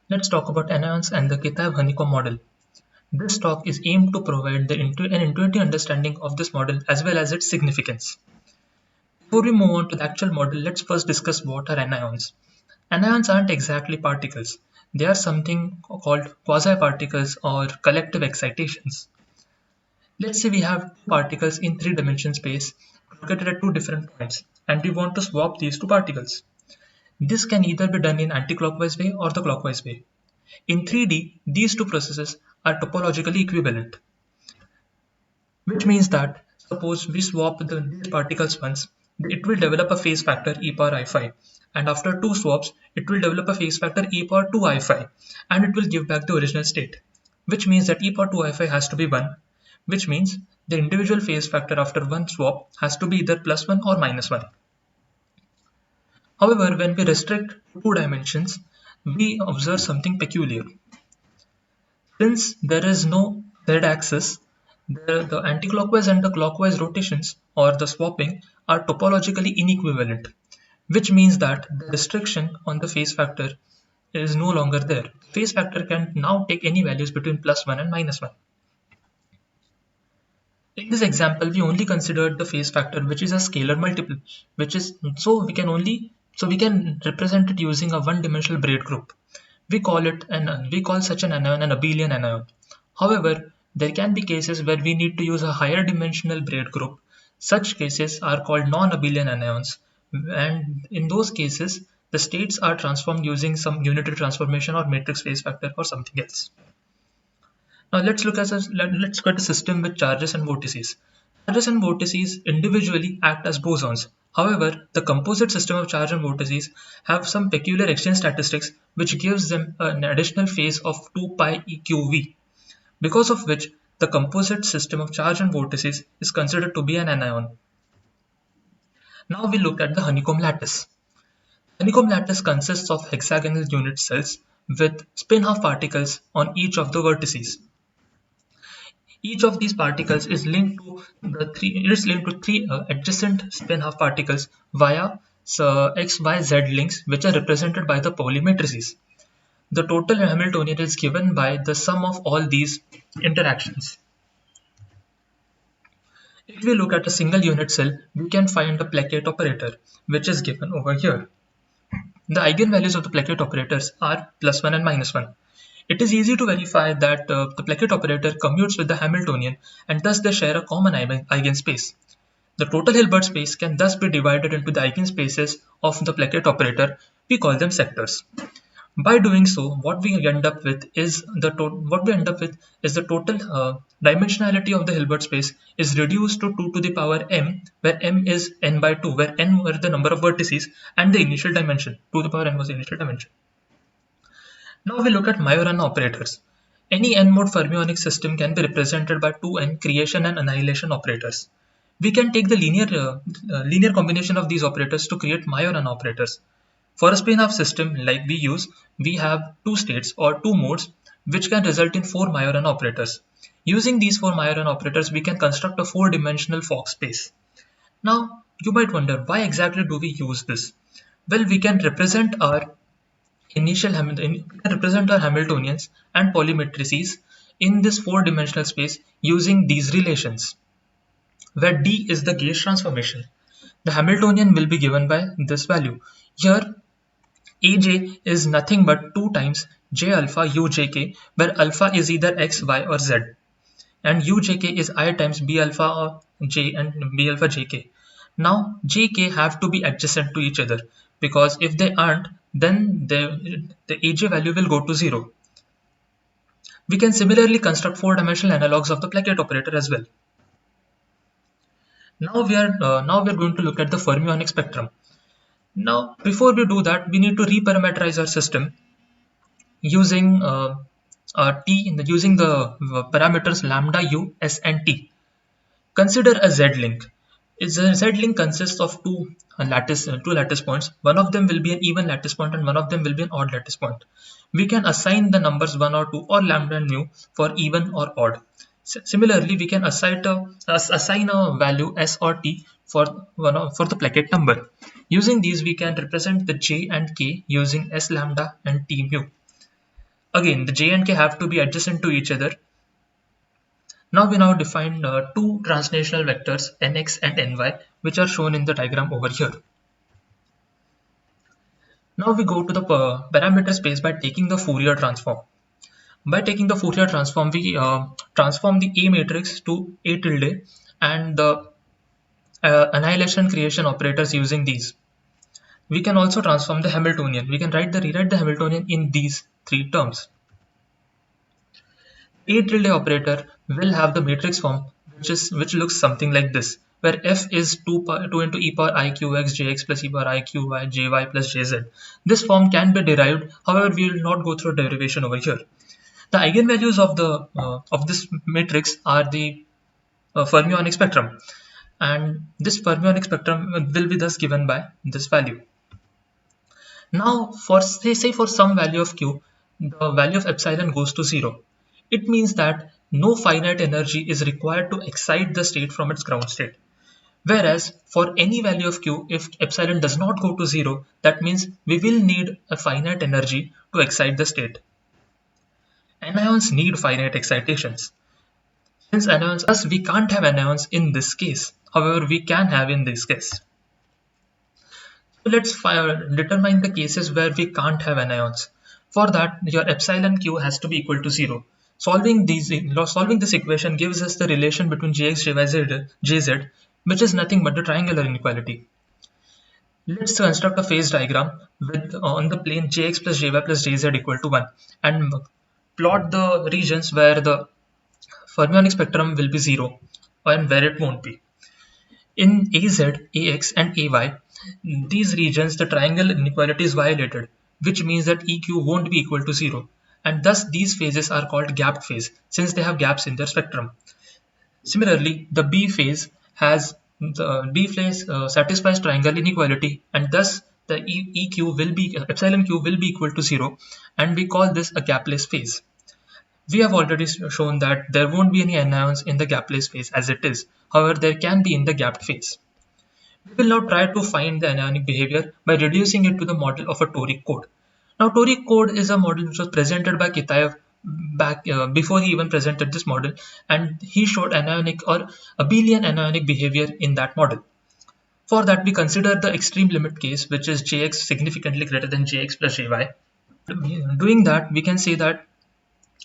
Let's talk about anions and the Kitaev honeycomb model. This talk is aimed to provide an intuitive understanding of this model as well as its significance. Before we move on to the actual model, let's first discuss what are anions. Anions aren't exactly particles. They are something called quasi-particles or collective excitations. Let's say we have two particles in three-dimension space located at two different points, and we want to swap these two particles. This can either be done in anti-clockwise way or the clockwise way. In 3D, these two processes are topologically equivalent, which means that suppose we swap these particles once, it will develop a phase factor e power I5, and after two swaps, it will develop a phase factor e power 2I5, and it will give back the original state, which means that e power 2I5 has to be 1, which means the individual phase factor after one swap has to be either plus 1 or minus 1. However, when we restrict to two dimensions, we observe something peculiar. Since there is no z-axis, the anticlockwise and the clockwise rotations or the swapping are topologically inequivalent, which means that the restriction on the phase factor is no longer there. Phase factor can now take any values between plus 1 and minus 1. In this example, we only considered the phase factor, which is a scalar multiple, which is so we can represent it using a one-dimensional braid group. We call such an anion an abelian anion. However, there can be cases where we need to use a higher dimensional braid group. Such cases are called non-abelian anions, and in those cases, the states are transformed using some unitary transformation or matrix phase factor or something else. Now let's look at a system with charges and vortices. Charges and vortices individually act as bosons. However, the composite system of charge and vortices have some peculiar exchange statistics which gives them an additional phase of 2 pi eqv, because of which the composite system of charge and vortices is considered to be an anion. Now we look at the honeycomb lattice. Honeycomb lattice consists of hexagonal unit cells with spin-half particles on each of the vertices. Each of these particles is linked to three adjacent spin-half particles via x, y, z links, which are represented by the Pauli matrices. The total Hamiltonian is given by the sum of all these interactions. If we look at a single unit cell, we can find the placate operator, which is given over here. The eigenvalues of the placate operators are plus 1 and minus 1. It is easy to verify that the placate operator commutes with the Hamiltonian, and thus they share a common eigenspace. The total Hilbert space can thus be divided into the eigenspaces of the placate operator. We call them sectors. By doing so, what we end up with is the total dimensionality of the Hilbert space is reduced to 2 to the power m, where m is n by 2, where n were the number of vertices and the initial dimension. 2 to the power n was the initial dimension. Now we look at Majorana operators. Any n-mode fermionic system can be represented by two n creation and annihilation operators. We can take the linear combination of these operators to create Majorana operators. For a spin-half system like we use, we have two states or two modes which can result in four Majorana operators. Using these four Majorana operators, we can construct a four-dimensional Fock space. Now, you might wonder, why exactly do we use this? Well, we can represent our Hamiltonians and Pauli matrices in this four-dimensional space using these relations, where D is the gauge transformation. The Hamiltonian will be given by this value. Here, Aj is nothing but 2 times j alpha ujk, where alpha is either x, y or z, and ujk is I times b alpha or j and b alpha jk. Now jk have to be adjacent to each other, because if they aren't, then the aj value will go to 0. We can similarly construct four-dimensional analogues of the placate operator as well. Now we are going to look at the fermionic spectrum. Now, before we do that, we need to reparameterize our system using using the parameters lambda, u, s, and t. Consider a z-link. A z-link consists of two lattice points. One of them will be an even lattice point, and one of them will be an odd lattice point. We can assign the numbers 1 or 2 or lambda and mu for even or odd. Similarly, we can assign a value s or t for the placate number. Using these, we can represent the j and k using s lambda and t mu. Again, the J and K have to be adjacent to each other. Now we define two translational vectors nx and ny, which are shown in the diagram over here. Now we go to the parameter space by taking the Fourier transform. By taking the Fourier transform, we transform the A matrix to A tilde and the annihilation creation operators using these. We can also transform the Hamiltonian. We can rewrite the Hamiltonian in these three terms. A tilde operator will have the matrix form which looks something like this, where f is 2 into e power I q x jx plus e power I q y jy plus jz. This form can be derived, however we will not go through derivation over here. The eigenvalues of this matrix are the fermionic spectrum, and this fermionic spectrum will be thus given by this value. Now, for say for some value of q, the value of epsilon goes to 0. It means that no finite energy is required to excite the state from its ground state. Whereas for any value of q, if epsilon does not go to 0, that means we will need a finite energy to excite the state. Anions need finite excitations. Since anions, thus we can't have anions in this case. However, we can have in this case. So let's determine the cases where we can't have anions. For that, your epsilon q has to be equal to 0. Solving this equation gives us the relation between jx, jy, jz, which is nothing but the triangular inequality. Let's construct a phase diagram with on the plane jx plus jy plus jz equal to 1 and plot the regions where the fermionic spectrum will be 0 and where it won't be. In AZ, AX and AY, these regions the triangle inequality is violated, which means that EQ won't be equal to 0, and thus these phases are called gapped phase since they have gaps in their spectrum. Similarly, the B phase satisfies triangle inequality, and thus the epsilon q will be equal to 0, and we call this a gapless phase. We have already shown that there won't be any anions in the gapless phase as it is. However, there can be in the gapped phase. We will now try to find the anionic behavior by reducing it to the model of a toric code. Now, toric code is a model which was presented by Kitaev back before he even presented this model, and he showed anionic or abelian anionic behavior in that model. For that, we consider the extreme limit case, which is jx significantly greater than jx plus jy. Doing that, we can say that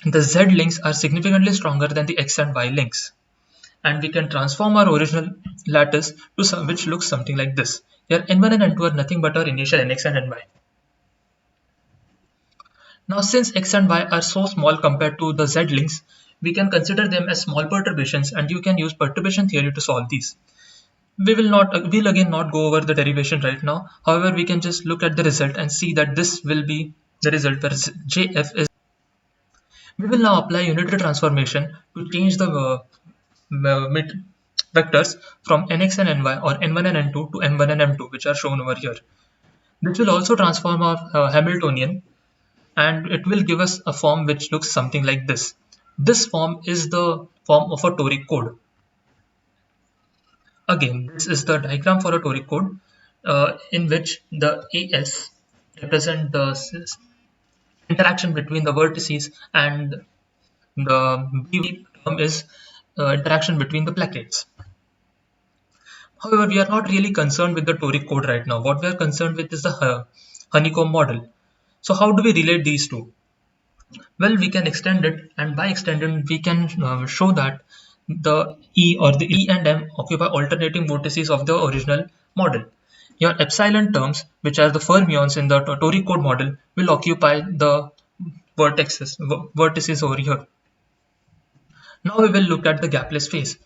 the z links are significantly stronger than the x and y links, and we can transform our original lattice to which looks something like this. Here n1 and n2 are nothing but our initial nx and ny. Now, since x and y are so small compared to the z links, we can consider them as small perturbations, and you can use perturbation theory to solve these. We'll again not go over the derivation right now. However, we can just look at the result and see that this will be the result where jf is. We will now apply unitary transformation to change the vectors from nx and ny, or n1 and n2, to m1 and m2, which are shown over here. This will also transform our Hamiltonian, and it will give us a form which looks something like this. This form is the form of a toric code. Again, this is the diagram for a toric code in which the AS represent the interaction between the vertices, and the B term is interaction between the plaquettes. However, we are not really concerned with the toric code right now. What we are concerned with is the honeycomb model. So how do we relate these two? Well, we can extend it, and by extending we can show that the E and M occupy alternating vertices of the original model. Your epsilon terms, which are the fermions in the toric code model, will occupy the vertices over here. Now we will look at the gapless phase.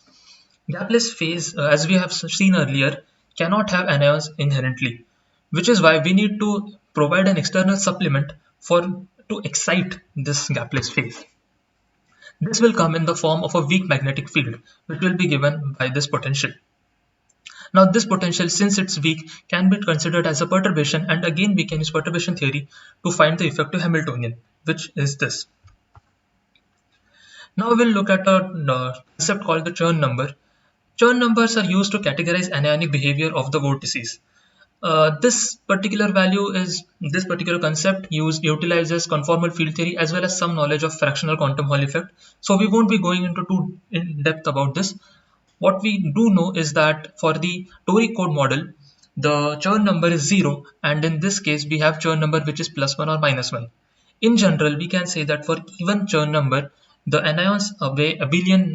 Gapless phase, as we have seen earlier, cannot have anions inherently, which is why we need to provide an external supplement to excite this gapless phase. This will come in the form of a weak magnetic field, which will be given by this potential. Now, this potential, since it's weak, can be considered as a perturbation, and again we can use perturbation theory to find the effective Hamiltonian, which is this. Now we'll look at a concept called the Chern number. Chern numbers are used to categorize anionic behavior of the vortices. This particular concept utilizes conformal field theory as well as some knowledge of fractional quantum Hall effect. So we won't be going into too in depth about this. What we do know is that for the Tori code model, the Chern number is 0, and in this case we have Chern number which is +1 or -1. In general, we can say that for even Chern number, the anions weigh abelian.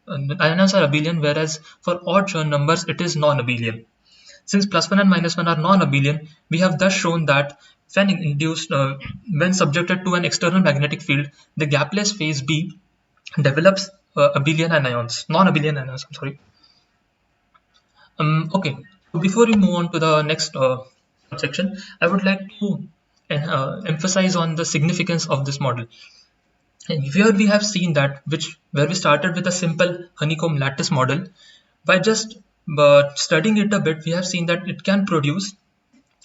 Anions are abelian, whereas for odd Chern numbers it is non-abelian. Since +1 and -1 are non-abelian, we have thus shown that when subjected to an external magnetic field, the gapless phase B develops non-abelian anions. I'm sorry. Okay. Before we move on to the next section, I would like to emphasize on the significance of this model. And here we have seen that where we started with a simple honeycomb lattice model. By just studying it a bit, we have seen that it can produce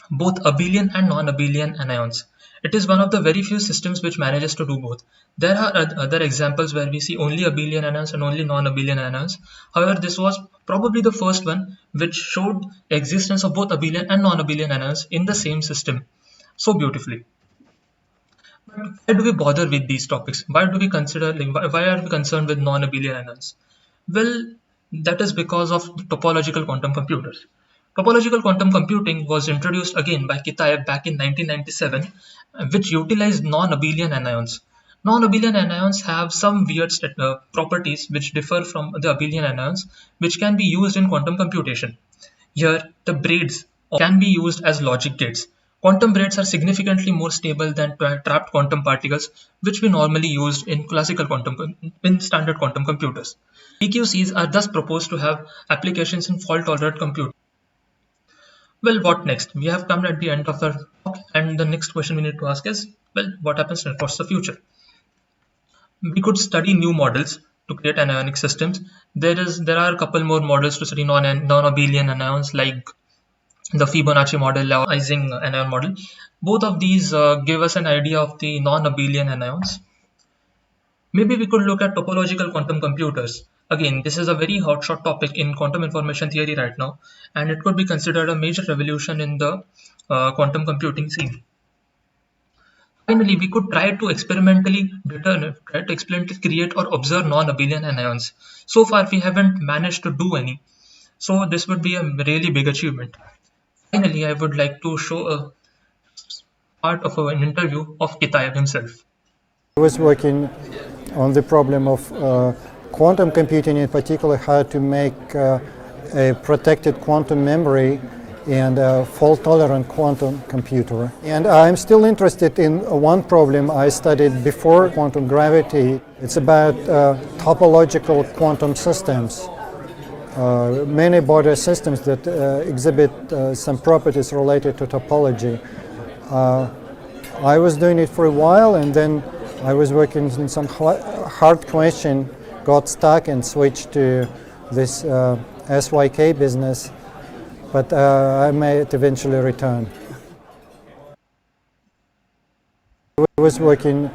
both abelian and non-abelian anions. It is one of the very few systems which manages to do both. There are other examples where we see only abelian anions and only non-abelian anions. However, this was probably the first one which showed existence of both abelian and non-abelian anions in the same system so beautifully. But why do we bother with these topics? Why do we consider, why are we concerned with non-abelian anions? Well, that is because of topological quantum computers. Topological quantum computing was introduced again by Kitaev back in 1997, which utilized non-abelian anions. Non-abelian anions have some weird properties which differ from the abelian anions, which can be used in quantum computation. Here, the braids can be used as logic gates. Quantum braids are significantly more stable than trapped quantum particles, which we normally use in standard quantum computers. PQCs are thus proposed to have applications in fault-tolerant computing. Well, what next? We have come at the end of the talk, and the next question we need to ask is, well, what happens next? What's the future? We could study new models to create anionic systems. There are a couple more models to study non-abelian anions, like the Fibonacci model or Ising anion model. Both of these give us an idea of the non-abelian anions. Maybe we could look at topological quantum computers. Again, this is a very hotshot topic in quantum information theory right now, and it could be considered a major revolution in the quantum computing scene. Finally, we could try to experimentally create or observe non-abelian anions. So far, we haven't managed to do any. So this would be a really big achievement. Finally, I would like to show a part of an interview of Kitaev himself. I was working on the problem of quantum computing, in particular how to make a protected quantum memory and a fault-tolerant quantum computer. And I'm still interested in one problem I studied before quantum gravity. It's about topological quantum systems. Many Borda systems that exhibit some properties related to topology. I was doing it for a while, and then I was working on some hard question, got stuck and switched to this SYK business, but I may eventually return. I was working